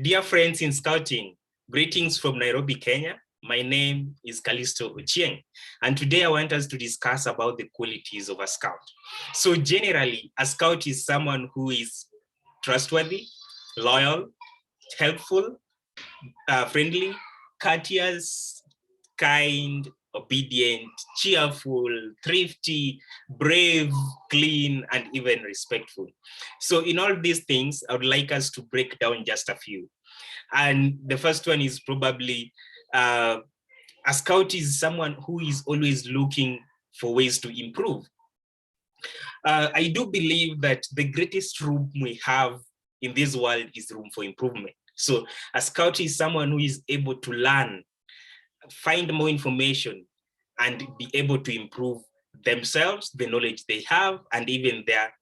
Dear friends in Scouting, greetings from Nairobi, Kenya. My name is Callisto Ochieng, and today I want us to discuss about the qualities of a scout. So generally, a scout is someone who is trustworthy, loyal, helpful, friendly, courteous, kind, obedient, cheerful, thrifty, brave, clean, and even respectful. So in all these things, I would like us to break down just a few. And the first one is probably a scout is someone who is always looking for ways to improve. I do believe that the greatest room we have in this world is room for improvement. So a scout is someone who is able to learn, find more information, and be able to improve themselves, the knowledge they have, and even their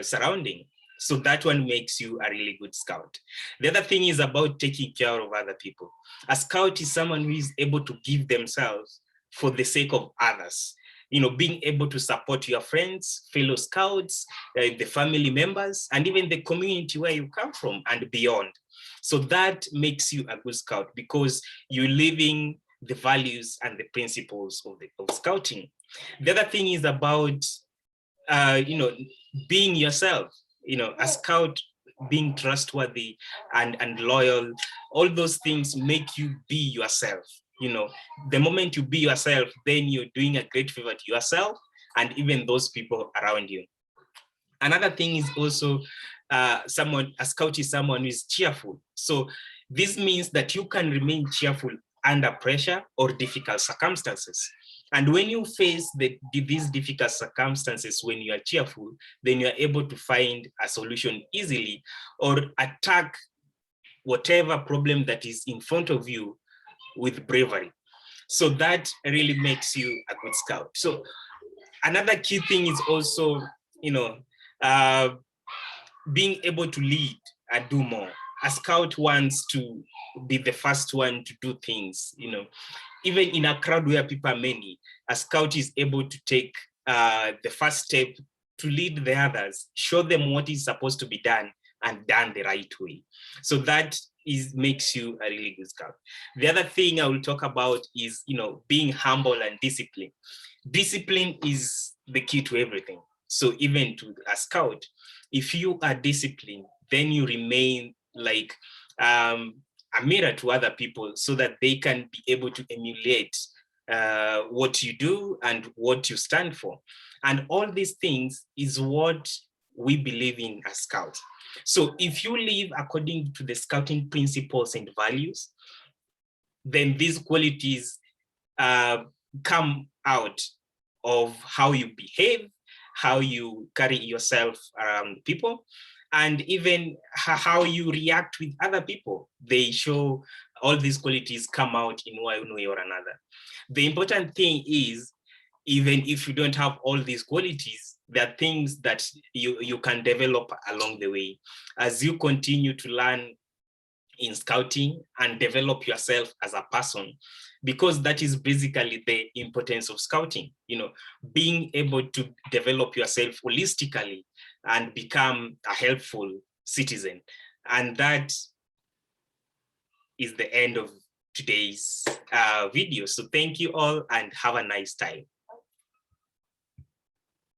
surrounding. So that one makes you a really good scout. The other thing is about taking care of other people. A scout is someone who is able to give themselves for the sake of others. You know, being able to support your friends, fellow scouts, the family members, and even the community where you come from and beyond. So that makes you a good scout because you're living the values and the principles of scouting. The other thing is about, being yourself. You know, a scout being trustworthy and loyal, all those things make you be yourself. You know, the moment you be yourself, then you're doing a great favor to yourself and even those people around you. Another thing is also a scout is someone who is cheerful. So this means that you can remain cheerful under pressure or difficult circumstances. And when you face these difficult circumstances, when you are cheerful, then you are able to find a solution easily or attack whatever problem that is in front of you with bravery. So that really makes you a good scout. So another key thing is also, being able to lead and do more. A scout wants to be the first one to do things, you know. Even in a crowd where people are many, a scout is able to take the first step to lead the others, show them what is supposed to be done and done the right way. So that makes you a really good scout. The other thing I will talk about is, being humble and disciplined. Discipline is the key to everything. So even to a scout, if you are disciplined, then you remain like a mirror to other people so that they can be able to emulate what you do and what you stand for. And all these things is what we believe in as scouts. So if you live according to the scouting principles and values, then these qualities come out of how you behave, how you carry yourself around people, and even how you react with other people. They show all these qualities come out in one way or another. The important thing is, even if you don't have all these qualities, there are things that you can develop along the way as you continue to learn in scouting and develop yourself as a person, because that is basically the importance of scouting, being able to develop yourself holistically and become a helpful citizen. And that is the end of today's video. So thank you all and have a nice time.